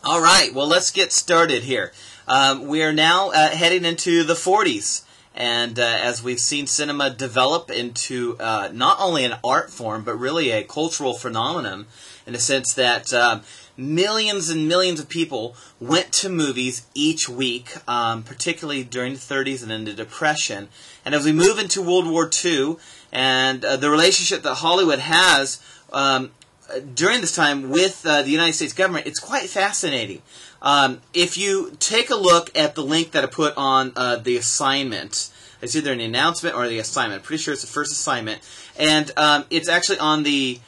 All right, well, let's get started here. We are now heading into the 40s, and as we've seen cinema develop into not only an art form, but really a cultural phenomenon, in the sense that millions and millions of people went to movies each week, particularly during the 30s and into the Depression. And as we move into World War II, and the relationship that Hollywood has during this time with the United States government, it's quite fascinating. If you take a look at the link that I put on the assignment, it's either an announcement or the assignment. I'm pretty sure it's the first assignment. And it's actually on the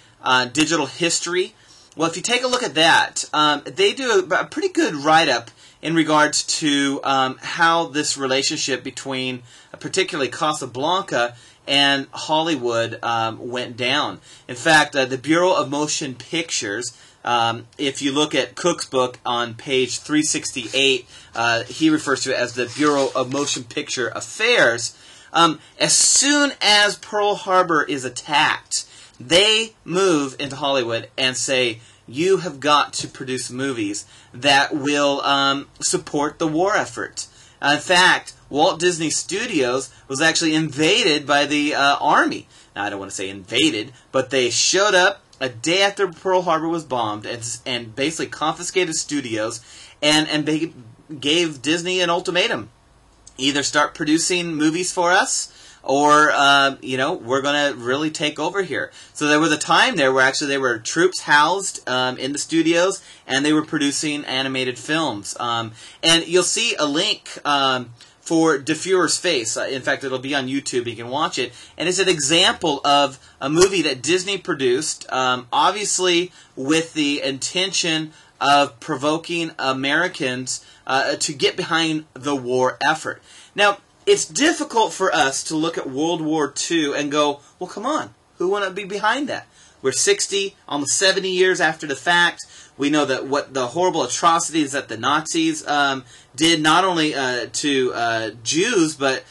digital history. Well, if you take a look at that, they do a pretty good write-up in regards to how this relationship between particularly Casablanca and Hollywood went down. In fact, the Bureau of Motion Pictures, if you look at Cook's book on page 368, he refers to it as the Bureau of Motion Picture Affairs. As soon as Pearl Harbor is attacked, they move into Hollywood and say, you have got to produce movies that will support the war effort. In fact, Walt Disney Studios was actually invaded by the Army. Now, I don't want to say invaded, but they showed up a day after Pearl Harbor was bombed and basically confiscated studios and gave Disney an ultimatum. Either start producing movies for us, or, we're going to really take over here. So there was a time there where actually there were troops housed in the studios, and they were producing animated films. And you'll see a link for De Fuhrer's Face. In fact, it'll be on YouTube. You can watch it. And it's an example of a movie that Disney produced, obviously with the intention of provoking Americans to get behind the war effort. Now, it's difficult for us to look at World War II and go, well, come on, who wouldn't be behind that? We're 60, almost 70 years after the fact. We know that what the horrible atrocities that the Nazis did, not only to Jews, but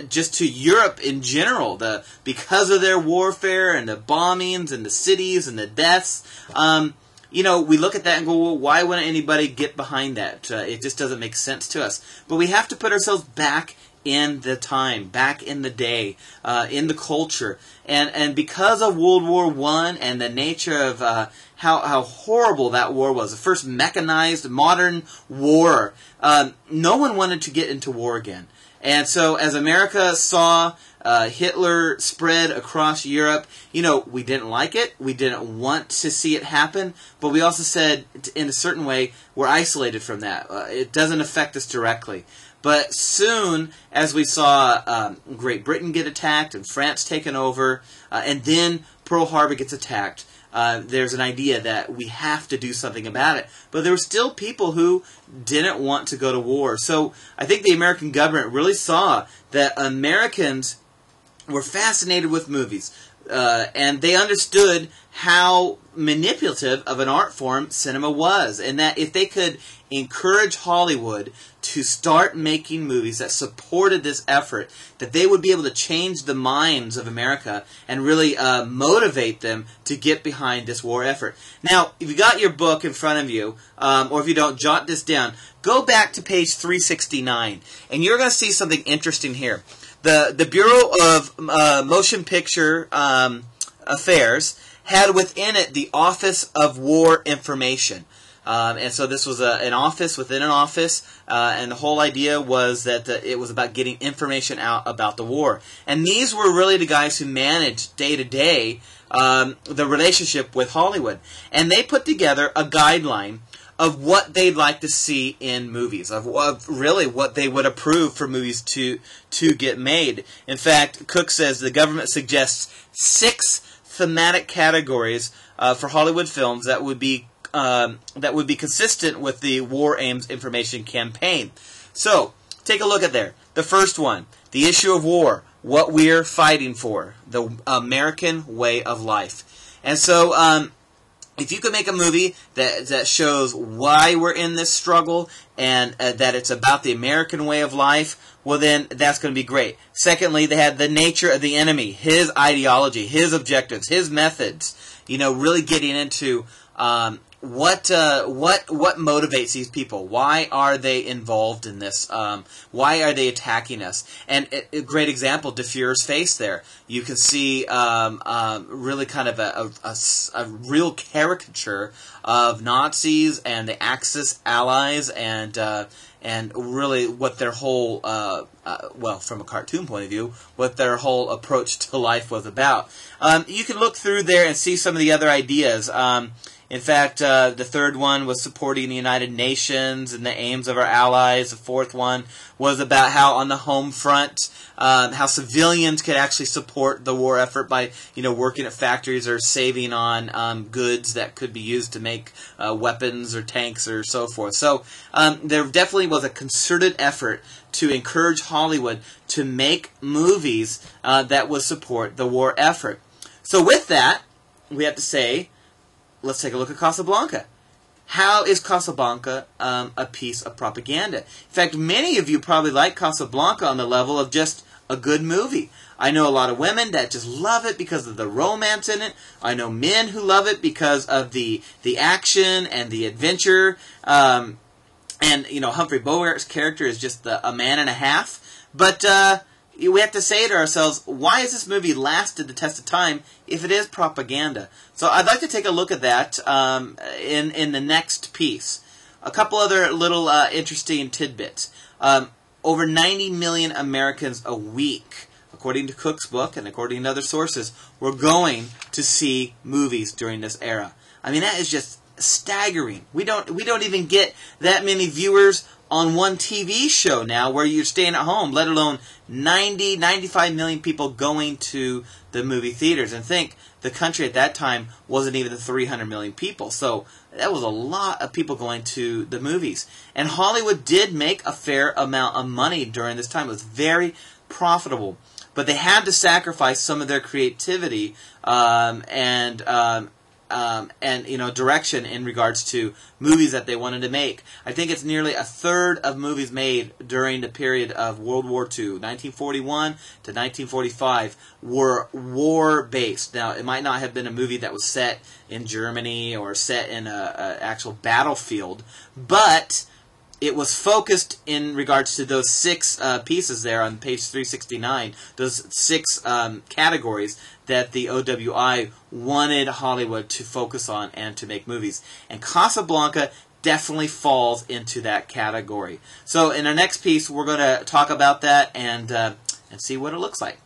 just to Europe in general. Because of their warfare and the bombings and the cities and the deaths, we look at that and go, well, why wouldn't anybody get behind that? It just doesn't make sense to us. But we have to put ourselves back in the time, back in the day, in the culture. And because of World War I and the nature of how horrible that war was, the first mechanized modern war, no one wanted to get into war again. And so as America saw Hitler spread across Europe, we didn't like it. We didn't want to see it happen. But we also said, in a certain way, we're isolated from that. It doesn't affect us directly. But soon, as we saw Great Britain get attacked and France taken over, and then Pearl Harbor gets attacked, there's an idea that we have to do something about it. But there were still people who didn't want to go to war. So I think the American government really saw that Americans were fascinated with movies. And they understood how manipulative of an art form cinema was. And that if they could encourage Hollywood to start making movies that supported this effort, that they would be able to change the minds of America and really motivate them to get behind this war effort. Now, if you got your book in front of you, or if you don't, jot this down. Go back to page 369, and you're going to see something interesting here. The Bureau of Motion Picture Affairs had within it the Office of War Information. And so this was an office within an office, and the whole idea was that it was about getting information out about the war. And these were really the guys who managed day to day the relationship with Hollywood. And they put together a guideline of what they'd like to see in movies, of really what they would approve for movies to get made. In fact, Cook says the government suggests 6 thematic categories for Hollywood films that would be consistent with the War Aims Information Campaign. So, take a look at there. The first one, the issue of war, what we're fighting for, the American way of life. And so, if you could make a movie that shows why we're in this struggle and that it's about the American way of life, well then that's going to be great. Secondly, they had the nature of the enemy, his ideology, his objectives, his methods, really getting into what motivates these people? Why are they involved in this? Why are they attacking us? And a great example, De Fuhrer's face there. You can see really kind of a real caricature of Nazis and the Axis allies, and really what their whole, well, from a cartoon point of view, what their whole approach to life was about. You can look through there and see some of the other ideas. In fact, the third one was supporting the United Nations and the aims of our allies. The fourth one was about how on the home front, how civilians could actually support the war effort by, working at factories or saving on goods that could be used to make weapons or tanks or so forth. So there definitely was a concerted effort to encourage Hollywood to make movies that would support the war effort. So with that, we have to say, let's take a look at Casablanca. How is Casablanca a piece of propaganda? In fact, many of you probably like Casablanca on the level of just a good movie. I know a lot of women that just love it because of the romance in it. I know men who love it because of the action and the adventure. And, Humphrey Bogart's character is just a man and a half. But we have to say to ourselves, why has this movie lasted the test of time if it is propaganda? So I'd like to take a look at that in the next piece. A couple other little interesting tidbits. Over 90 million Americans a week, according to Cook's book and according to other sources, were going to see movies during this era. I mean, that is just staggering. We don't even get that many viewers on one TV show now where you're staying at home, let alone 95 million people going to the movie theaters. And think, the country at that time wasn't even 300 million people. So that was a lot of people going to the movies. And Hollywood did make a fair amount of money during this time. It was very profitable. But they had to sacrifice some of their creativity and direction in regards to movies that they wanted to make. I think it's nearly a third of movies made during the period of World War II, 1941 to 1945, were war-based. Now, it might not have been a movie that was set in Germany or set in an actual battlefield, but it was focused in regards to those six pieces there on page 369, those six categories that the OWI wanted Hollywood to focus on and to make movies. And Casablanca definitely falls into that category. So in our next piece, we're going to talk about that and see what it looks like.